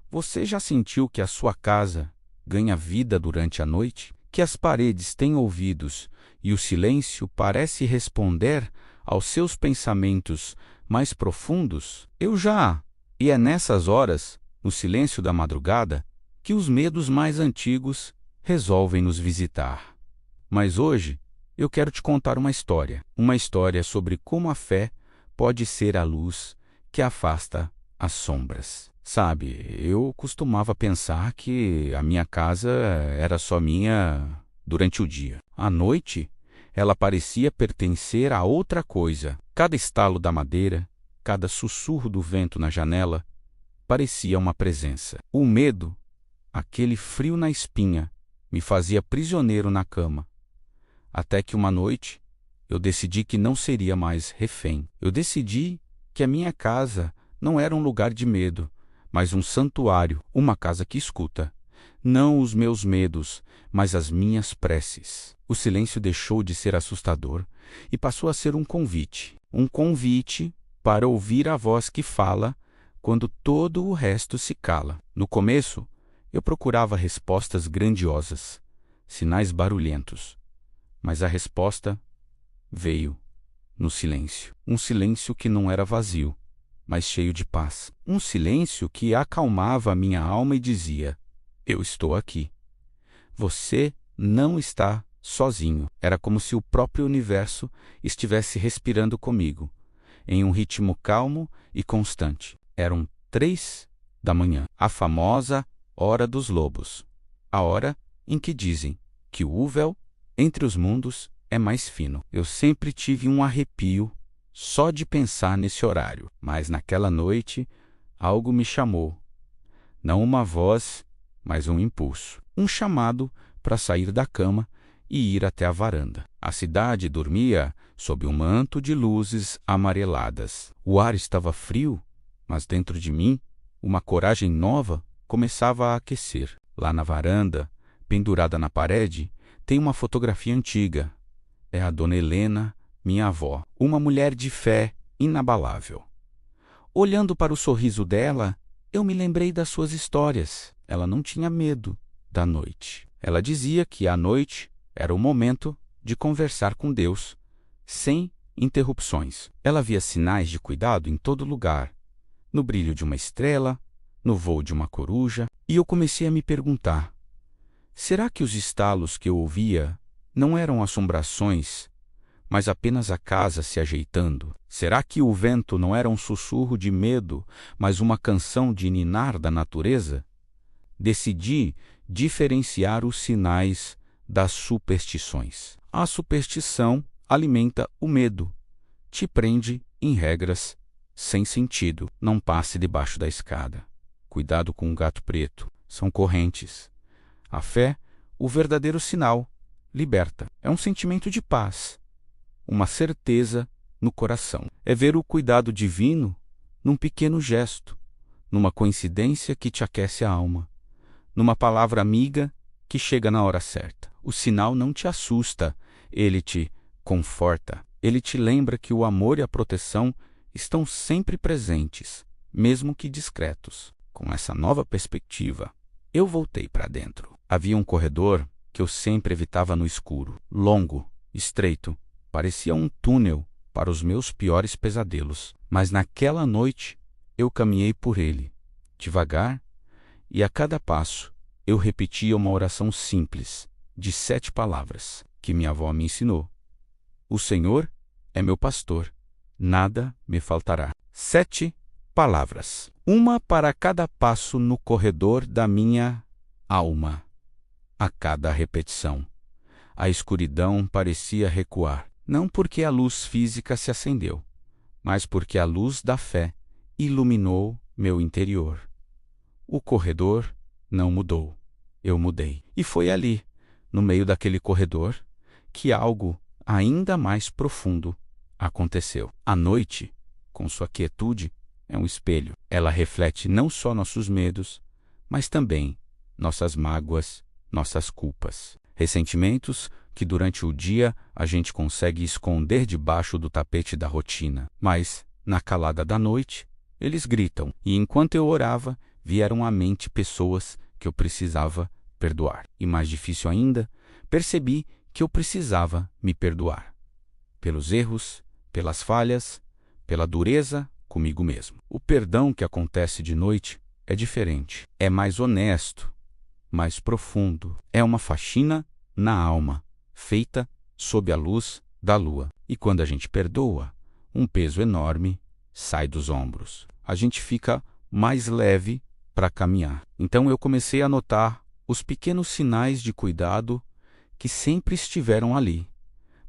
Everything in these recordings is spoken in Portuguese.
Você já sentiu que a sua casa ganha vida durante a noite? Que as paredes têm ouvidos e o silêncio parece responder aos seus pensamentos mais profundos? Eu já. E é nessas horas, no silêncio da madrugada, que os medos mais antigos resolvem nos visitar. Mas hoje eu quero te contar uma história sobre como a fé pode ser a luz que afasta as sombras. Sabe, eu costumava pensar que a minha casa era só minha durante o dia. À noite, ela parecia pertencer a outra coisa. Cada estalo da madeira, cada sussurro do vento na janela, parecia uma presença. O medo, aquele frio na espinha, me fazia prisioneiro na cama. Até que uma noite, eu decidi que não seria mais refém. Eu decidi que a minha casa não era um lugar de medo, mas um santuário, uma casa que escuta. Não os meus medos, mas as minhas preces. O silêncio deixou de ser assustador e passou a ser um convite. Um convite para ouvir a voz que fala quando todo o resto se cala. No começo, eu procurava respostas grandiosas, sinais barulhentos. Mas a resposta veio no silêncio. Um silêncio que não era vazio, mas cheio de paz. Um silêncio que acalmava a minha alma e dizia: eu estou aqui. Você não está sozinho. Era como se o próprio universo estivesse respirando comigo, em um ritmo calmo e constante. Eram 3 da manhã, a famosa hora dos lobos, a hora em que dizem que o véu entre os mundos é mais fino. Eu sempre tive um arrepio só de pensar nesse horário, mas naquela noite algo me chamou. Não uma voz, mas um impulso. Um chamado para sair da cama e ir até a varanda. A cidade dormia sob um manto de luzes amareladas. O ar estava frio, mas dentro de mim, uma coragem nova começava a aquecer. Lá na varanda, pendurada na parede, tem uma fotografia antiga. É a Dona Helena, minha avó, uma mulher de fé inabalável. Olhando para o sorriso dela, eu me lembrei das suas histórias. Ela não tinha medo da noite. Ela dizia que a noite era o momento de conversar com Deus, sem interrupções. Ela via sinais de cuidado em todo lugar, no brilho de uma estrela, no voo de uma coruja, e eu comecei a me perguntar: será que os estalos que eu ouvia não eram assombrações, mas apenas a casa se ajeitando? Será que o vento não era um sussurro de medo, mas uma canção de ninar da natureza? Decidi diferenciar os sinais das superstições. A superstição alimenta o medo, te prende em regras sem sentido. Não passe debaixo da escada. Cuidado com o gato preto. São correntes. A fé, o verdadeiro sinal, liberta. É um sentimento de paz, uma certeza no coração. É ver o cuidado divino num pequeno gesto, numa coincidência que te aquece a alma, numa palavra amiga que chega na hora certa. O sinal não te assusta, ele te conforta. Ele te lembra que o amor e a proteção estão sempre presentes, mesmo que discretos. Com essa nova perspectiva, eu voltei para dentro. Havia um corredor que eu sempre evitava no escuro. Longo, estreito, parecia um túnel para os meus piores pesadelos. Mas naquela noite eu caminhei por ele, devagar, e a cada passo eu repetia uma oração simples, de 7 palavras, que minha avó me ensinou. O Senhor é meu pastor, nada me faltará. 7 palavras, uma para cada passo no corredor da minha alma. A cada repetição, a escuridão parecia recuar, não porque a luz física se acendeu, mas porque a luz da fé iluminou meu interior. O corredor não mudou, eu mudei. E foi ali, no meio daquele corredor, que algo ainda mais profundo aconteceu. A noite, com sua quietude, é um espelho. Ela reflete não só nossos medos, mas também nossas mágoas, nossas culpas, ressentimentos que durante o dia a gente consegue esconder debaixo do tapete da rotina. Mas, na calada da noite, eles gritam, e enquanto eu orava, vieram à mente pessoas que eu precisava perdoar. E mais difícil ainda, percebi que eu precisava me perdoar. Pelos erros, pelas falhas, pela dureza comigo mesmo. O perdão que acontece de noite é diferente. É mais honesto, mais profundo. É uma faxina na alma, feita sob a luz da lua. E quando a gente perdoa, um peso enorme sai dos ombros. A gente fica mais leve para caminhar. Então eu comecei a notar os pequenos sinais de cuidado que sempre estiveram ali,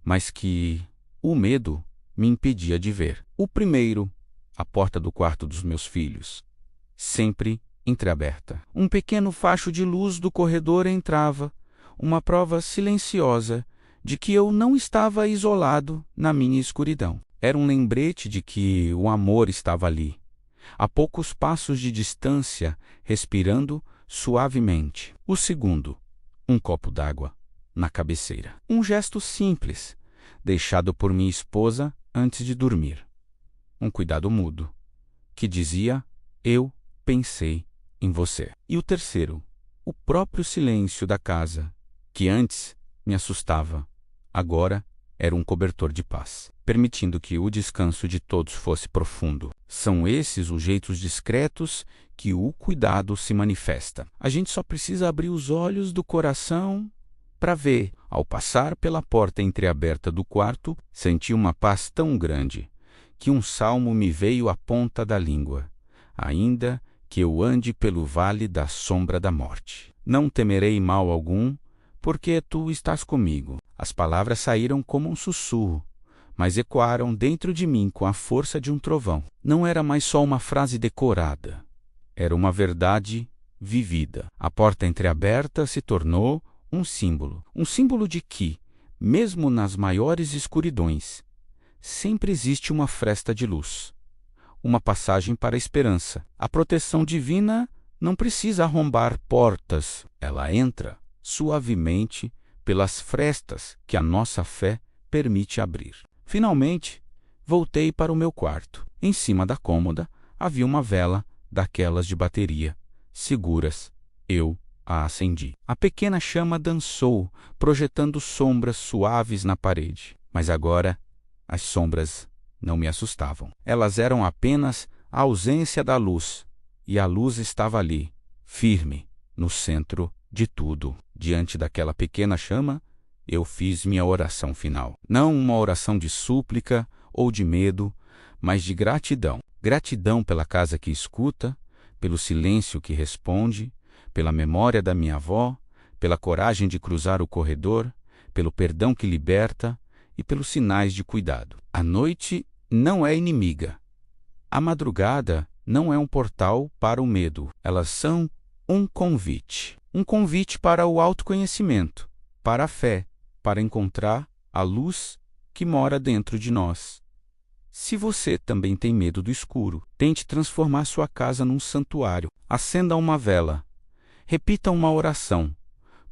mas que o medo me impedia de ver. O primeiro, a porta do quarto dos meus filhos, sempre entreaberta. Um pequeno facho de luz do corredor entrava, uma prova silenciosa de que eu não estava isolado na minha escuridão. Era um lembrete de que o amor estava ali, a poucos passos de distância, respirando suavemente. O segundo, um copo d'água na cabeceira. Um gesto simples, deixado por minha esposa antes de dormir. Um cuidado mudo, que dizia: eu pensei em você. E o terceiro, o próprio silêncio da casa, que antes me assustava, agora era um cobertor de paz, permitindo que o descanso de todos fosse profundo. São esses os jeitos discretos que o cuidado se manifesta. A gente só precisa abrir os olhos do coração para ver. Ao passar pela porta entreaberta do quarto, senti uma paz tão grande que um salmo me veio à ponta da língua. Ainda que eu ande pelo vale da sombra da morte, não temerei mal algum, porque tu estás comigo. As palavras saíram como um sussurro, mas ecoaram dentro de mim com a força de um trovão. Não era mais só uma frase decorada, era uma verdade vivida. A porta entreaberta se tornou um símbolo de que, mesmo nas maiores escuridões, sempre existe uma fresta de luz, uma passagem para a esperança. A proteção divina não precisa arrombar portas, ela entra suavemente pelas frestas que a nossa fé permite abrir. Finalmente, voltei para o meu quarto. Em cima da cômoda havia uma vela daquelas de bateria, seguras. Eu a acendi. A pequena chama dançou, projetando sombras suaves na parede. Mas agora, as sombras não me assustavam. Elas eram apenas a ausência da luz, e a luz estava ali, firme, no centro de tudo. Diante daquela pequena chama, eu fiz minha oração final. Não uma oração de súplica ou de medo, mas de gratidão. Gratidão pela casa que escuta, pelo silêncio que responde, pela memória da minha avó, pela coragem de cruzar o corredor, pelo perdão que liberta e pelos sinais de cuidado. A noite não é inimiga. A madrugada não é um portal para o medo. Elas são um convite. Um convite para o autoconhecimento, para a fé, para encontrar a luz que mora dentro de nós. Se você também tem medo do escuro, tente transformar sua casa num santuário. Acenda uma vela. Repita uma oração.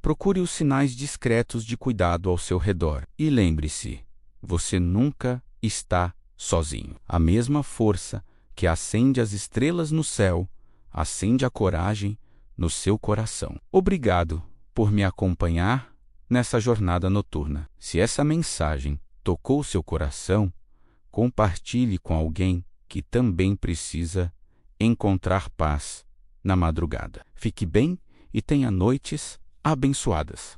Procure os sinais discretos de cuidado ao seu redor. E lembre-se, você nunca está sozinho. A mesma força que acende as estrelas no céu, acende a coragem no seu coração. Obrigado por me acompanhar nessa jornada noturna. Se essa mensagem tocou seu coração, compartilhe com alguém que também precisa encontrar paz na madrugada. Fique bem e tenha noites abençoadas.